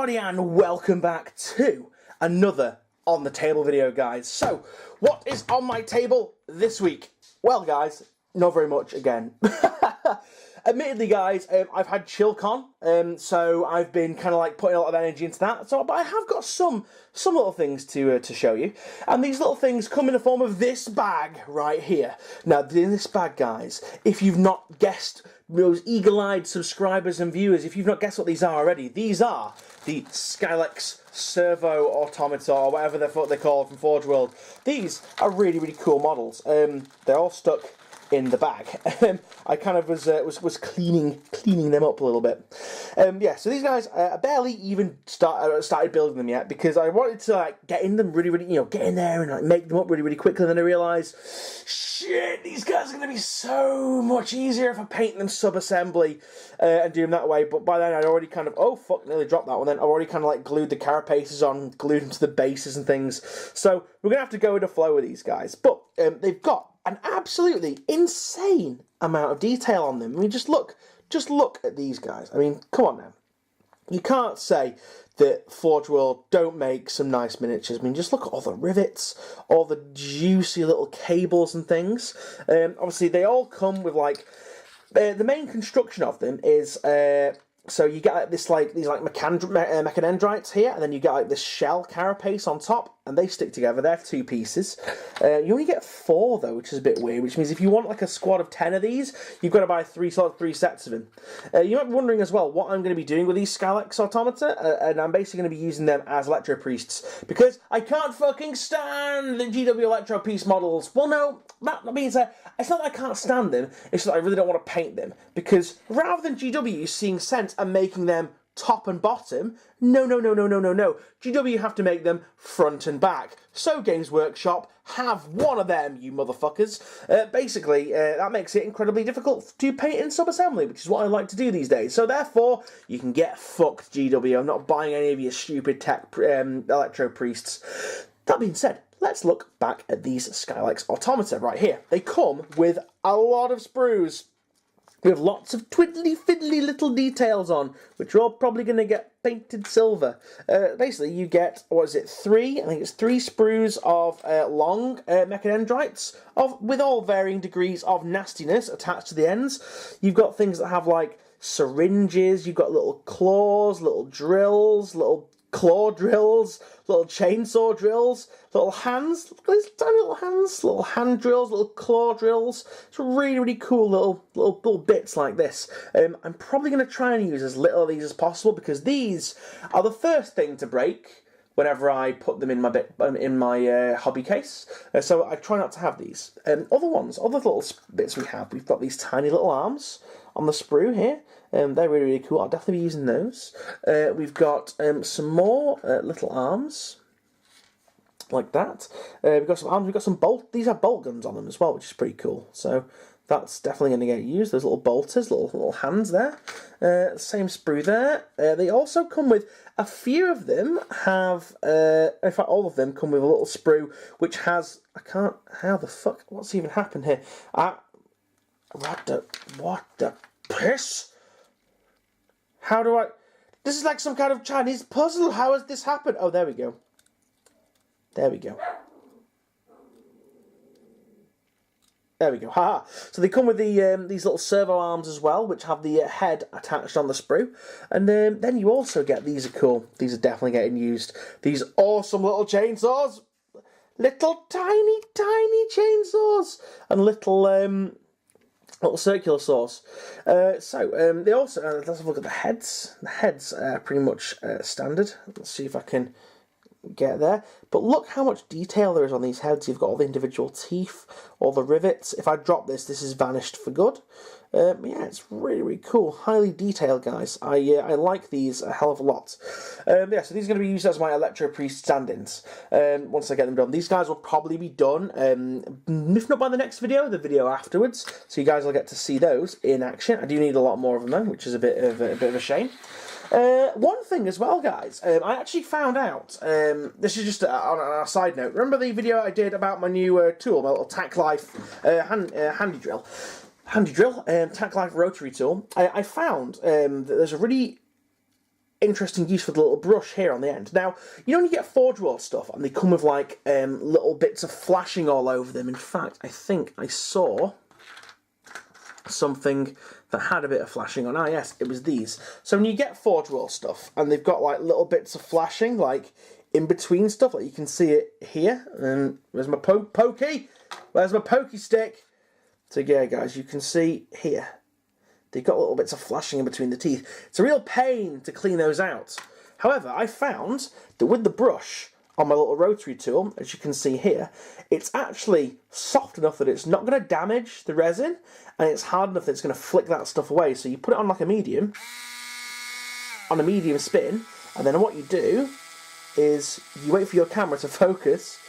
everybody and welcome back to another On the Table video, guys. So, what is on my table this week? Well, guys, not very much again. Admittedly, guys, I've had Chillcon, so I've been kind of like putting a lot of energy into that. So, but I have got some little things to show you, and these little things come in the form of this bag right here. Now, in this bag, guys, if you've not guessed, those eagle-eyed subscribers and viewers, if you've not guessed what these are already, these are the Skylex Servo Automata, or whatever the fuck they call it from Forge World. These are really, really cool models. They're all stuck in the bag. I kind of was cleaning them up a little bit. Yeah, so these guys, I barely even started building them yet because I wanted to like get in them really, get in there and like make them up really, really quickly. And then I realised, shit, these guys are going to be so much easier if I paint them sub-assembly and do them that way. But by then I'd already kind of, oh fuck, nearly dropped that one. Then I've already kind of like glued the carapaces on, glued them to the bases and things. So we're going to have to go with the flow with these guys. But they've got an absolutely insane amount of detail on them. I mean, just look at these guys. I mean, come on now. You can't say that Forge World don't make some nice miniatures. I mean, just look at all the rivets, all the juicy little cables and things. Obviously, they all come with like the main construction of them is. So you get like these like mechanendrites here, and then you get like this shell carapace on top, and they stick together. They're two pieces. You only get 4 though, which is a bit weird. Which means if you want like a squad of 10 of these, you've got to buy 3 sets of them. You might be wondering as well what I'm going to be doing with these Skylex Automata, and I'm basically going to be using them as Electro Priests because I can't fucking stand the GW Electro Priest models. Well, no, that means it's not that I can't stand them. It's that I really don't want to paint them because rather than GW seeing sense and making them top and bottom, no. GW have to make them front and back. So Games Workshop, have one of them, you motherfuckers. Basically, that makes it incredibly difficult to paint in sub-assembly, which is what I like to do these days. So therefore, you can get fucked, GW. I'm not buying any of your stupid tech Electro Priests. That being said, let's look back at these Skylex Automata right here. They come with a lot of sprues. We have lots of twiddly-fiddly little details on, which are all probably going to get painted silver. Basically, you get, what is it, 3? I think it's 3 sprues of long mechanendrites with all varying degrees of nastiness attached to the ends. You've got things that have, like, syringes, you've got little claws, little drills, little claw drills, little chainsaw drills, little hands, look at these tiny little hands, little hand drills, little claw drills. It's really, really cool little bits like this. I'm probably going to try and use as little of these as possible because these are the first thing to break whenever I put them in my hobby case. So I try not to have these. Other little bits we have, we've got these tiny little arms on the sprue here. They're really, really cool. I'll definitely be using those. We've got some more little arms like that. We've got some arms. We've got some bolt. These have bolt guns on them as well, which is pretty cool. So that's definitely going to get used. Those little bolters, little hands there. Same sprue there. They also come with a few of them have. In fact, all of them come with a little sprue which has. How the fuck? What's even happened here? What the piss? How do I... This is like some kind of Chinese puzzle. How has this happened? Oh, there we go. There we go. There we go. Haha. So they come with these little servo arms as well, which have the head attached on the sprue. And then you also get, these are cool. These are definitely getting used. These awesome little chainsaws. Little tiny chainsaws. And little circular saws. They also, let's have a look at the heads. The heads are pretty much standard. Let's see if I can get there. But look how much detail there is on these heads. You've got all the individual teeth, all the rivets. If I drop this, this is vanished for good. Yeah, it's really, really cool. Highly detailed, guys. I like these a hell of a lot. Yeah, so these are going to be used as my Electro Priest stand-ins once I get them done. These guys will probably be done, if not by the next video, the video afterwards. So you guys will get to see those in action. I do need a lot more of them, though, which is a bit of a shame. One thing as well, guys, I actually found out, this is just on a side note, remember the video I did about my new tool, my little Tack Life handy drill, Tack Life rotary tool? I found that there's a really interesting use for the little brush here on the end. Now, you know when you get Forge World stuff and they come with like little bits of flashing all over them. In fact, I think I saw something that had a bit of flashing on. Ah, yes, it was these. So when you get Forge World stuff and they've got like little bits of flashing, like in between stuff, like you can see it here. And where's my pokey? Where's my pokey stick? So yeah, guys, you can see here. They've got little bits of flashing in between the teeth. It's a real pain to clean those out. However, I found that with the brush on my little rotary tool, as you can see here, it's actually soft enough that it's not going to damage the resin, and it's hard enough that it's going to flick that stuff away. So you put it on like a medium spin, and then what you do is you wait for your camera to focus,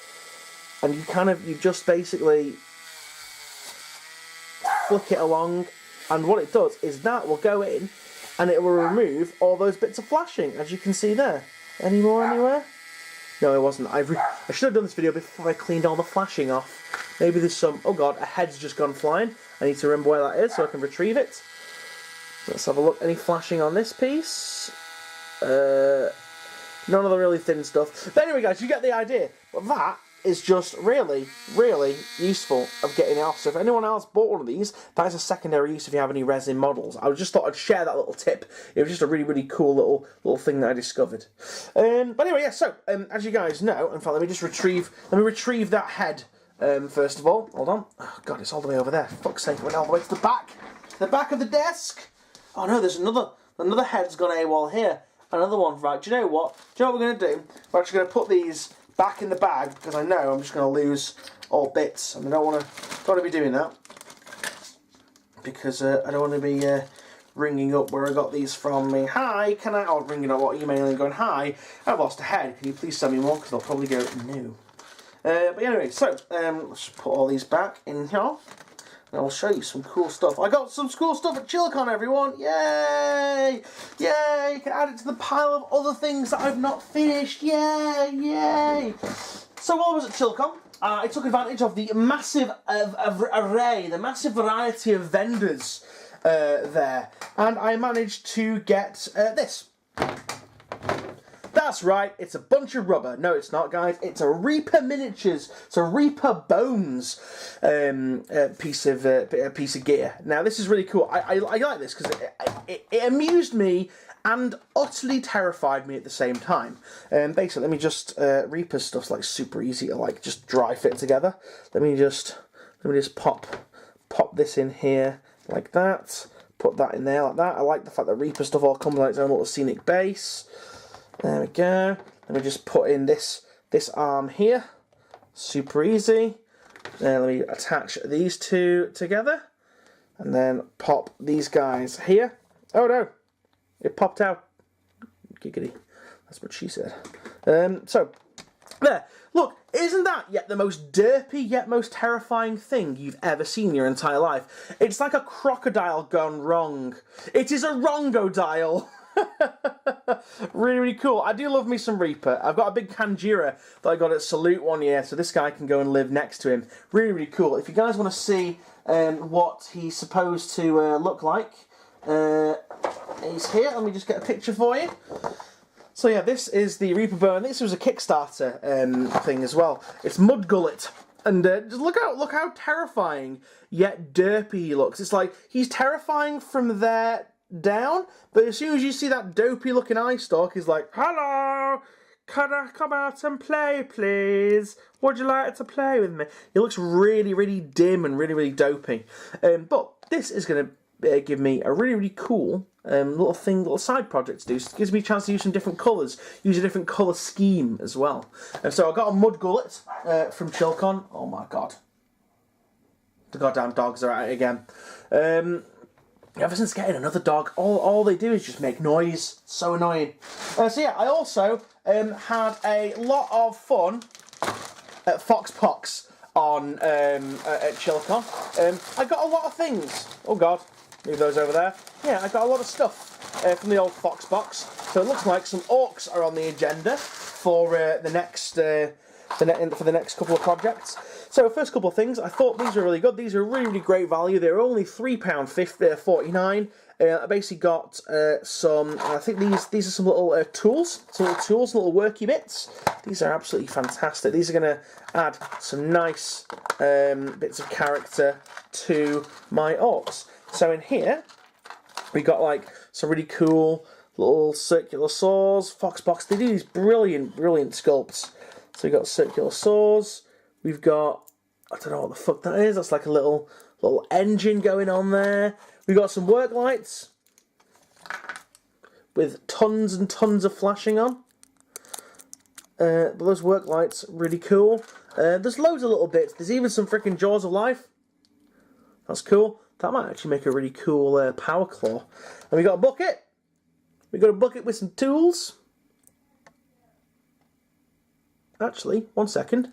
and you just basically flick it along. And what it does is that will go in and it will remove all those bits of flashing, as you can see there. Any more anywhere? No, it wasn't. I should have done this video before I cleaned all the flashing off. Maybe there's some... Oh god, a head's just gone flying. I need to remember where that is so I can retrieve it. So let's have a look. Any flashing on this piece? None of the really thin stuff. But anyway, guys, you get the idea. But that is just really, really useful of getting it off. So if anyone else bought one of these, that is a secondary use if you have any resin models. I just thought I'd share that little tip. It was just a really, really cool little thing that I discovered. But anyway, yeah, so as you guys know, in fact, let me retrieve that head first of all. Hold on. Oh god, it's all the way over there. For fuck's sake, it went all the way to the back of the desk. Oh no, there's another head's gone AWOL here. Another one, right? Do you know what? Do you know what we're going to do? We're actually going to put these back in the bag, because I know I'm just going to lose all bits, and I don't want to be doing that, because I don't want to be ringing up where I got these from. Me, hi, can I? Or ringing up or emailing going, hi, I've lost a head. Can you please send me more? Because they'll probably go no. But anyway, so let's just put all these back in here. And I'll show you some cool stuff. I got some cool stuff at Chillcon, everyone! Yay! Yay! You can add it to the pile of other things that I've not finished. Yay! Yay! So while I was at Chillcon, I took advantage of the massive array, the massive variety of vendors there. And I managed to get this. That's right, it's a bunch of rubber. No, it's not, guys. It's a Reaper Miniatures. It's a Reaper Bones piece of gear. Now, this is really cool. I like this because it amused me and utterly terrified me at the same time. Basically, let me just Reaper stuff's like super easy to like just dry fit together. Let me just pop this in here like that. Put that in there like that. I like the fact that Reaper stuff all comes on its own little scenic base. There we go. Let me just put in this arm here. Super easy. Then let me attach these two together. And then pop these guys here. Oh no! It popped out. Giggity. That's what she said. So, there. Look, isn't that yet the most derpy yet most terrifying thing you've ever seen in your entire life? It's like a crocodile gone wrong. It is a wrongodile. Really, really cool. I do love me some Reaper. I've got a big Kanjira that I got at Salute one year, so this guy can go and live next to him. Really, really cool. If you guys want to see what he's supposed to look like, he's here. Let me just get a picture for you. So yeah, this is the Reaper Bone. This was a Kickstarter thing as well. It's Mud Gullet. And just look how terrifying yet derpy he looks. It's like he's terrifying from there down, but as soon as you see that dopey looking eye stalk, he's like, hello, can I come out and play, please? Would you like to play with me? He looks really, really dim and really, really dopey. But this is going to give me a really, really cool little side project to do. So it gives me a chance to use some different colours, use a different colour scheme as well. And so I got a Mud Gullet from Chillcon. Oh my god. The goddamn dogs are at it again. Ever since getting another dog, all they do is just make noise. So annoying. So yeah, I also had a lot of fun at Fox Pox on at Chillcon. I got a lot of things. Oh god, move those over there. Yeah, I got a lot of stuff from the old Fox box. So it looks like some orcs are on the agenda for the next couple of projects. So first couple of things, I thought these were really good. These are really, really great value. They're only £3.49. I basically got some, I think these are some little tools, little worky bits. These are absolutely fantastic. These are going to add some nice bits of character to my orcs. So in here, we got like some really cool little circular saws, Foxbox. They do these brilliant, brilliant sculpts. So we've got circular saws. We've got, I don't know what the fuck that is. That's like a little engine going on there. We've got some work lights with tons and tons of flashing on. But those work lights, really cool. There's loads of little bits. There's even some freaking Jaws of Life. That's cool. That might actually make a really cool power claw. And we got a bucket. We got a bucket with some tools. Actually, one second.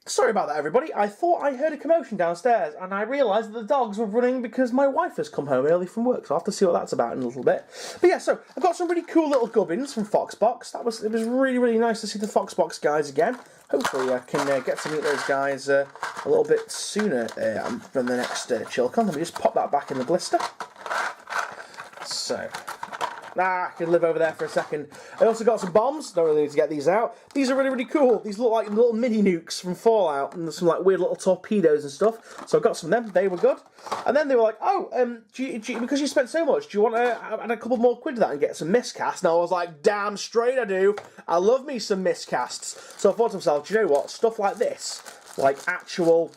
Sorry about that, everybody. I thought I heard a commotion downstairs, and I realised that the dogs were running because my wife has come home early from work, so I'll have to see what that's about in a little bit. But yeah, so I've got some really cool little gubbins from Foxbox. It was really, really nice to see the Foxbox guys again. Hopefully I can get to meet those guys a little bit sooner than the next Chillcon. Let me just pop that back in the blister. So, I can live over there for a second. I also got some bombs. Don't really need to get these out. These are really, really cool. These look like little mini nukes from Fallout, and there's some like weird little torpedoes and stuff. So I got some of them. They were good. And then they were like, "Oh, because you spent so much, do you want to add a couple more quid to that and get some miscasts?" And I was like, "Damn straight I do. I love me some miscasts." So I thought to myself, do you know what? Stuff like this, like actual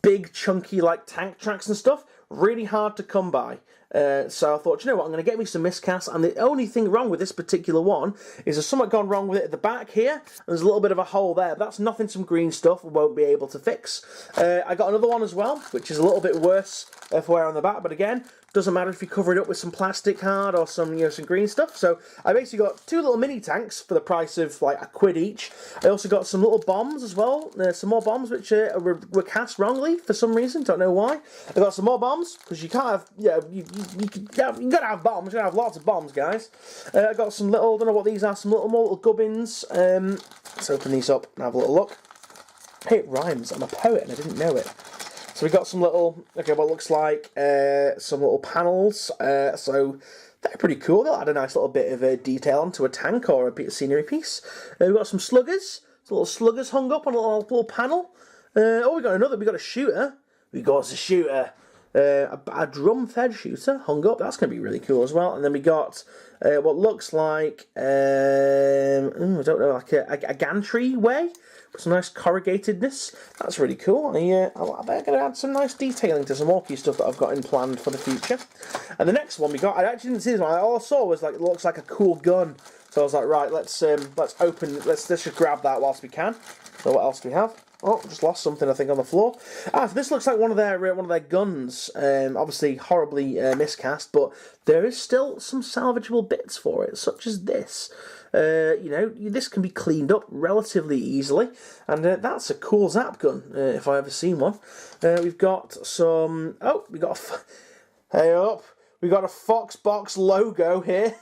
big chunky like tank tracks and stuff, really hard to come by. So I thought, you know what, I'm going to get me some miscasts, and the only thing wrong with this particular one is there's something gone wrong with it at the back here, and there's a little bit of a hole there, but that's nothing some green stuff won't be able to fix. I got another one as well, which is a little bit worse for wear on the back, but again, doesn't matter if you cover it up with some plastic hard or some, some green stuff. So I basically got two little mini tanks for the price of like £1 each. I also got some little bombs as well, some more bombs which were cast wrongly for some reason, don't know why. I got some more bombs because you can't have, you gotta have bombs. You gotta have lots of bombs, guys. I got some little, don't know what these are, some more little gubbins. Let's open these up and have a little look. Hey, it rhymes. I'm a poet and I didn't know it. So we got some little, what looks like some little panels. So they're pretty cool. They'll add a nice little bit of detail onto a tank or a bit of scenery piece. We've got some sluggers. Some little sluggers hung up on a little panel. We got a shooter. We got a shooter. A drum-fed shooter hung up. That's going to be really cool as well. And then we got what looks like, I don't know, like a gantry way. Some nice corrugatedness. That's really cool. I'm going to add some nice detailing to some orky stuff that I've got in planned for the future. And the next one we got, I actually didn't see this one. All I saw was like, it looks like a cool gun. So I was like, right, let's just grab that whilst we can. So what else do we have? Oh, just lost something, I think, on the floor. So this looks like one of their guns. Obviously, horribly miscast, but there is still some salvageable bits for it, such as this. This can be cleaned up relatively easily, and that's a cool zap gun, if I ever seen one. We've got some... Oh, we got hey up! We got a Foxbox logo here.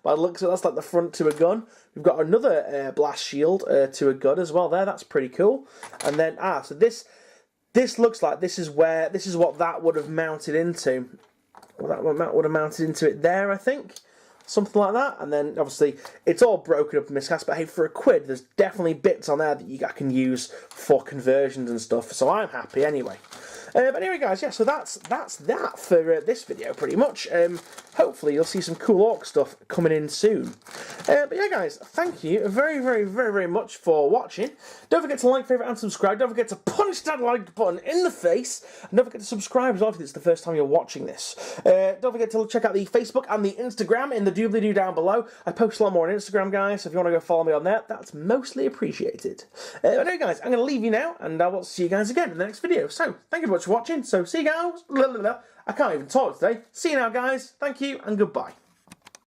By the looks of it, that's like the front to a gun. We've got another blast shield to a gun as well there. That's pretty cool. And then, so this looks like this is what that would have mounted into. Well, that would have mounted into it there, I think. Something like that. And then, obviously, it's all broken up and miscast. But hey, for £1, there's definitely bits on there that I can use for conversions and stuff. So I'm happy anyway. But anyway, guys, yeah, so that's that for this video, pretty much. Hopefully, you'll see some cool orc stuff coming in soon. But yeah, guys, thank you very, very, very, very much for watching. Don't forget to like, favourite, and subscribe. Don't forget to punch that like button in the face. And don't forget to subscribe as well if it's the first time you're watching this. Don't forget to check out the Facebook and the Instagram in the doobly-doo down below. I post a lot more on Instagram, guys, so if you want to go follow me on there, that's mostly appreciated. But anyway, guys, I'm going to leave you now, and I will see you guys again in the next video. So, thank you very much for watching. So, see you guys. I can't even talk today. See you now, guys. Thank you, and goodbye.